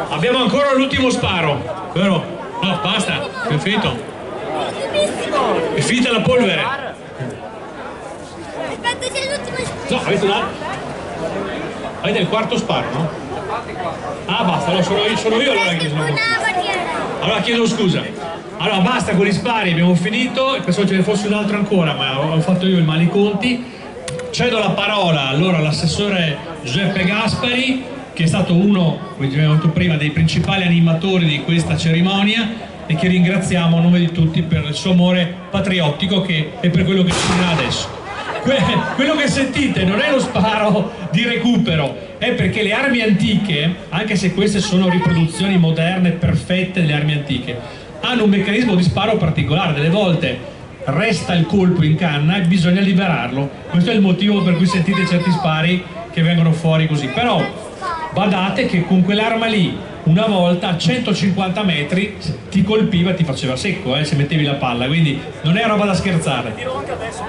Abbiamo ancora l'ultimo sparo, vero? No, basta, è finito. È finita la polvere. Aspetta, c'è l'ultimo sparo. No, avete il quarto sparo, no? Ah, basta, allora sono io allora che sono. Allora chiedo scusa. Allora basta con gli spari, abbiamo finito, pensavo ce ne fosse un altro ancora, ma ho fatto io il maliconti. Cedo la parola allora all'assessore Giuseppe Gaspari, che è stato uno, come abbiamo detto prima, dei principali animatori di questa cerimonia e che ringraziamo a nome di tutti per il suo amore patriottico e per quello che ci dirà adesso. Quello che sentite non è lo sparo di recupero, è perché le armi antiche, anche se queste sono riproduzioni moderne perfette delle armi antiche, hanno un meccanismo di sparo particolare. Delle volte resta il colpo in canna e bisogna liberarlo. Questo è il motivo per cui sentite certi spari che vengono fuori così. Però badate che con quell'arma lì una volta a 150 metri ti colpiva e ti faceva secco se mettevi la palla, quindi non è roba da scherzare. Tiro anche adesso.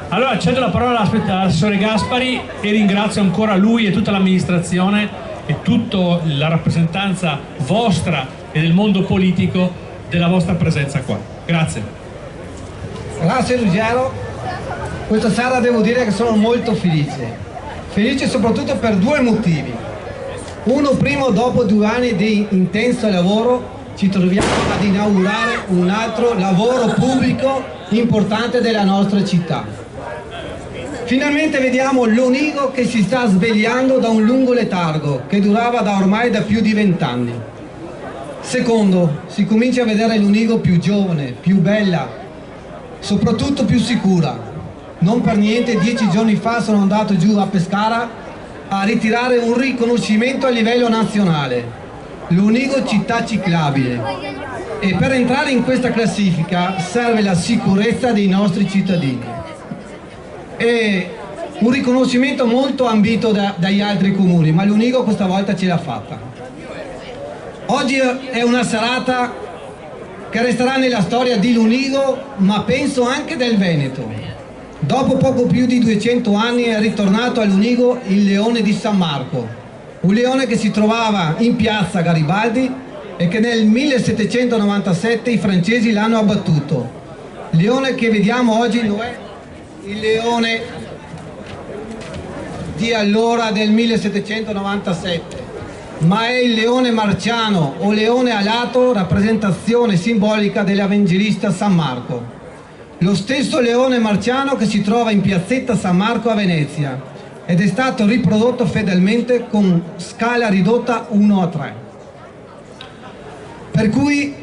Allora cedo la parola all'assessore Gaspari e ringrazio ancora lui e tutta l'amministrazione e tutta la rappresentanza vostra e del mondo politico della vostra presenza qua. Grazie. Grazie Ruggero. Questa sera devo dire che sono molto felice soprattutto per due motivi. Uno, primo, dopo 2 anni di intenso lavoro ci troviamo ad inaugurare un altro lavoro pubblico importante della nostra città. Finalmente vediamo l'Onigo che si sta svegliando da un lungo letargo che durava ormai da più di 20 anni. Secondo, si comincia a vedere l'Onigo più giovane, più bella, soprattutto più sicura. Non per niente 10 giorni fa sono andato giù a Pescara a ritirare un riconoscimento a livello nazionale, l'Onigo città ciclabile. E per entrare in questa classifica serve la sicurezza dei nostri cittadini. È un riconoscimento molto ambito dagli altri comuni, ma l'Onigo questa volta ce l'ha fatta. Oggi è una serata che resterà nella storia di l'Onigo, ma penso anche del Veneto. Dopo poco più di 200 anni è ritornato all'Onigo il leone di San Marco, un leone che si trovava in piazza Garibaldi e che nel 1797 i francesi l'hanno abbattuto. Leone che vediamo oggi non è il leone di allora del 1797, ma è il leone marciano o leone alato, rappresentazione simbolica dell'Evangelista San Marco. Lo stesso leone marciano che si trova in piazzetta San Marco a Venezia ed è stato riprodotto fedelmente con scala ridotta 1:3. Per cui,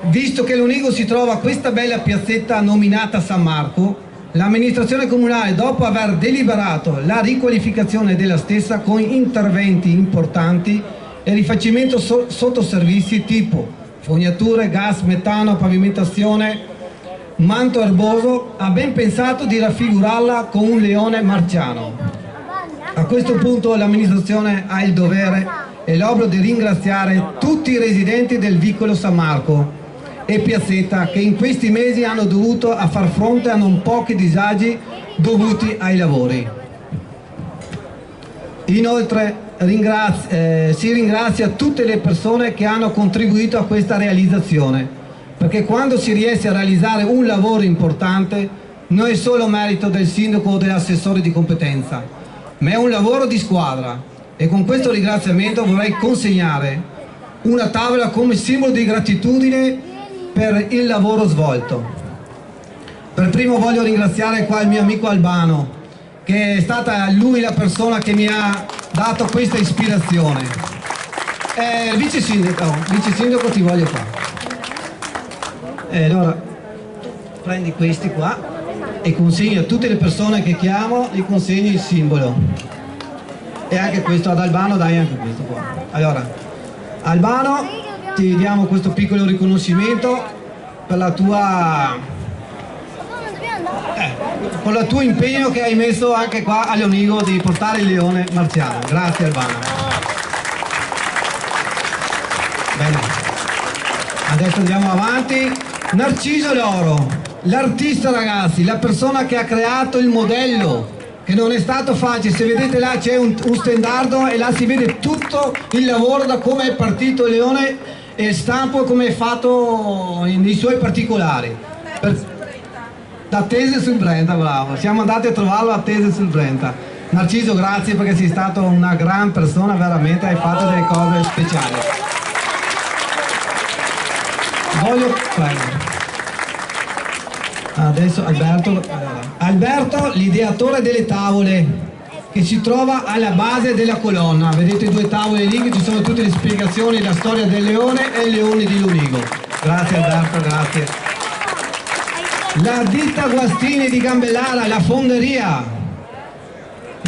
visto che l'Onigo si trova a questa bella piazzetta nominata San Marco, l'amministrazione comunale, dopo aver deliberato la riqualificazione della stessa con interventi importanti e rifacimento sotto servizi tipo fognature, gas, metano, pavimentazione, manto erboso, ha ben pensato di raffigurarla con un leone marciano. A questo punto l'amministrazione ha il dovere e l'obbligo di ringraziare tutti i residenti del vicolo San Marco e piazzetta che in questi mesi hanno dovuto far fronte a non pochi disagi dovuti ai lavori. Inoltre si ringrazia tutte le persone che hanno contribuito a questa realizzazione, perché quando si riesce a realizzare un lavoro importante non è solo merito del sindaco o dell'assessore di competenza, ma è un lavoro di squadra. E con questo ringraziamento vorrei consegnare una tavola come simbolo di gratitudine per il lavoro svolto. Per primo voglio ringraziare qua il mio amico Albano, che è stata lui la persona che mi ha dato questa ispirazione. Vice sindaco ti voglio qua. Allora prendi questi qua e consegno a tutte le persone che chiamo, gli consegno il simbolo. E anche questo ad Albano, dai anche questo qua. Allora, Albano, ti diamo questo piccolo riconoscimento per la tua con il tuo impegno che hai messo anche qua a Leonigo di portare il leone marciano. Grazie Albano. Bene, adesso andiamo avanti. Narciso Loro, l'artista, ragazzi, la persona che ha creato il modello che non è stato facile. Se vedete là c'è un stendardo e là si vede tutto il lavoro da come è partito il leone e il stampo come è fatto nei suoi particolari. Da Tese sul Brenta, bravo, siamo andati a trovarlo a Tese sul Brenta. Narciso, grazie perché sei stato una gran persona, veramente hai fatto delle cose speciali. Adesso Alberto, l'ideatore delle tavole che si trova alla base della colonna. Vedete due tavole lì che ci sono tutte le spiegazioni della storia del leone e il leone di Lunigo. Grazie Alberto, grazie. La ditta Guastini di Gambellara, la fonderia.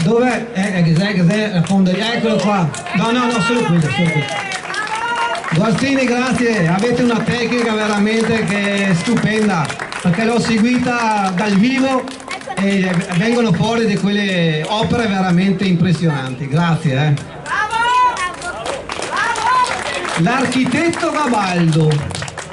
Dov'è? Cos'è la fonderia? Eccolo qua. No, solo questo. Guastini, grazie, avete una tecnica veramente che è stupenda, perché l'ho seguita dal vivo e vengono fuori di quelle opere veramente impressionanti, grazie. L'architetto Gabaldo,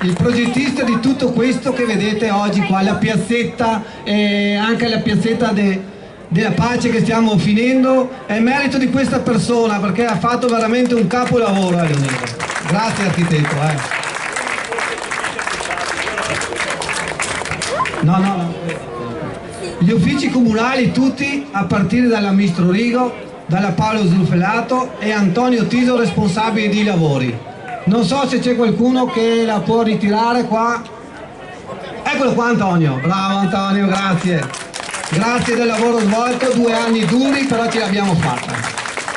il progettista di tutto questo che vedete oggi qua, la piazzetta e anche la piazzetta della pace che stiamo finendo, è merito di questa persona perché ha fatto veramente un capolavoro a Leonino. Grazie architetto. No. Gli uffici comunali tutti, a partire dall'Amministro Rigo, dalla Paolo Zulfelato e Antonio Tiso, responsabili di lavori. Non so se c'è qualcuno che la può ritirare qua. Eccolo qua Antonio, bravo Antonio, grazie. Grazie del lavoro svolto, 2 anni duri, però ce l'abbiamo fatta.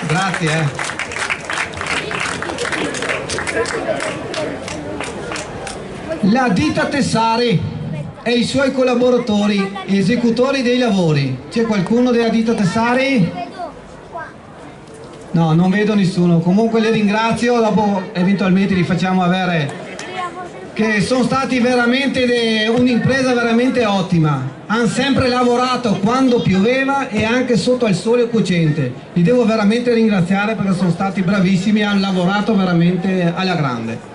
Grazie. La ditta Tessari e i suoi collaboratori, esecutori dei lavori. C'è qualcuno della ditta Tessari? No, non vedo nessuno. Comunque le ringrazio, dopo eventualmente li facciamo avere, che sono stati veramente un'impresa veramente ottima. Hanno sempre lavorato quando pioveva e anche sotto al sole cocente. Li devo veramente ringraziare perché sono stati bravissimi e hanno lavorato veramente alla grande.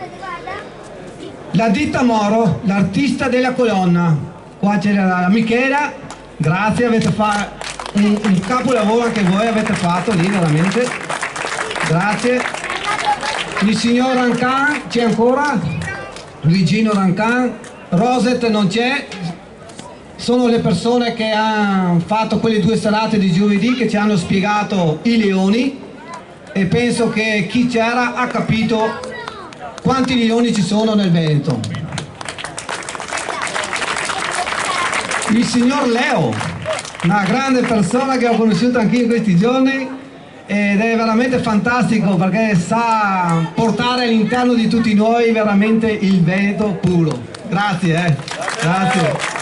La ditta Moro, l'artista della colonna. Qua c'è la Michela, grazie, avete fatto un capolavoro anche voi, avete fatto lì veramente. Grazie. Il signor Rancan, c'è ancora? Luigino Rancan, Roset non c'è. Sono le persone che hanno fatto quelle 2 serate di giovedì che ci hanno spiegato i leoni e penso che chi c'era ha capito quanti leoni ci sono nel Veneto. Il signor Leo, una grande persona che ho conosciuto anche in questi giorni ed è veramente fantastico perché sa portare all'interno di tutti noi veramente il Veneto puro. Grazie, grazie.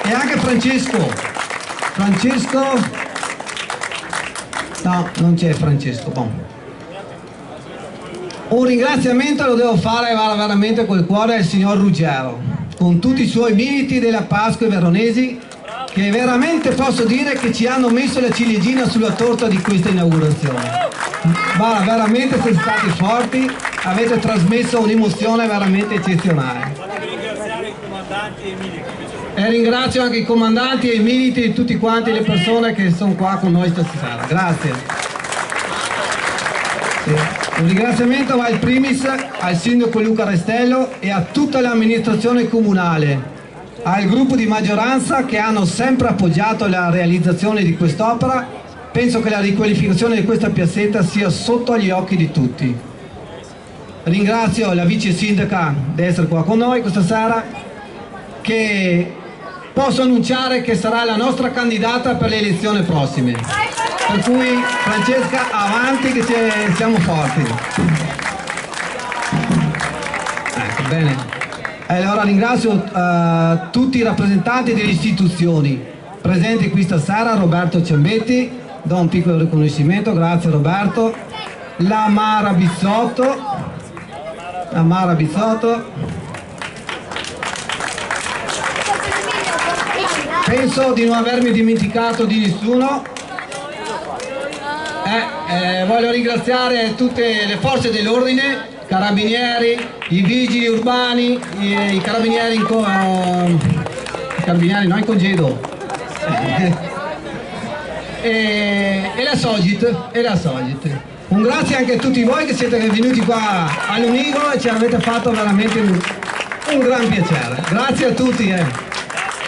E anche Francesco, no, non c'è Francesco, bon. Un ringraziamento lo devo fare veramente col cuore al signor Ruggero, con tutti i suoi militi della Pasqua veronesi, che veramente posso dire che ci hanno messo la ciliegina sulla torta di questa inaugurazione. Ma veramente siete stati forti, avete trasmesso un'emozione veramente eccezionale. E ringrazio anche i comandanti e i militi e tutti quanti le persone che sono qua con noi stasera. Grazie. Sì. Un ringraziamento va in primis al sindaco Luca Restello e a tutta l'amministrazione comunale, al gruppo di maggioranza che hanno sempre appoggiato la realizzazione di quest'opera. Penso che la riqualificazione di questa piazzetta sia sotto agli occhi di tutti. Ringrazio la vice sindaca di essere qua con noi questa sera, che posso annunciare che sarà la nostra candidata per le elezioni prossime. Per cui Francesca, avanti che siamo forti. Ecco, bene. Allora ringrazio tutti i rappresentanti delle istituzioni presenti qui stasera. Roberto Ciambetti, do un piccolo riconoscimento, grazie Roberto. La Mara Bizzotto. Penso di non avermi dimenticato di nessuno. Voglio ringraziare tutte le forze dell'ordine, carabinieri, i vigili urbani, i carabinieri in congedo, e la Sogit. Un grazie anche a tutti voi che siete venuti qua all'Unigolo e ci avete fatto veramente un gran piacere. Grazie a tutti.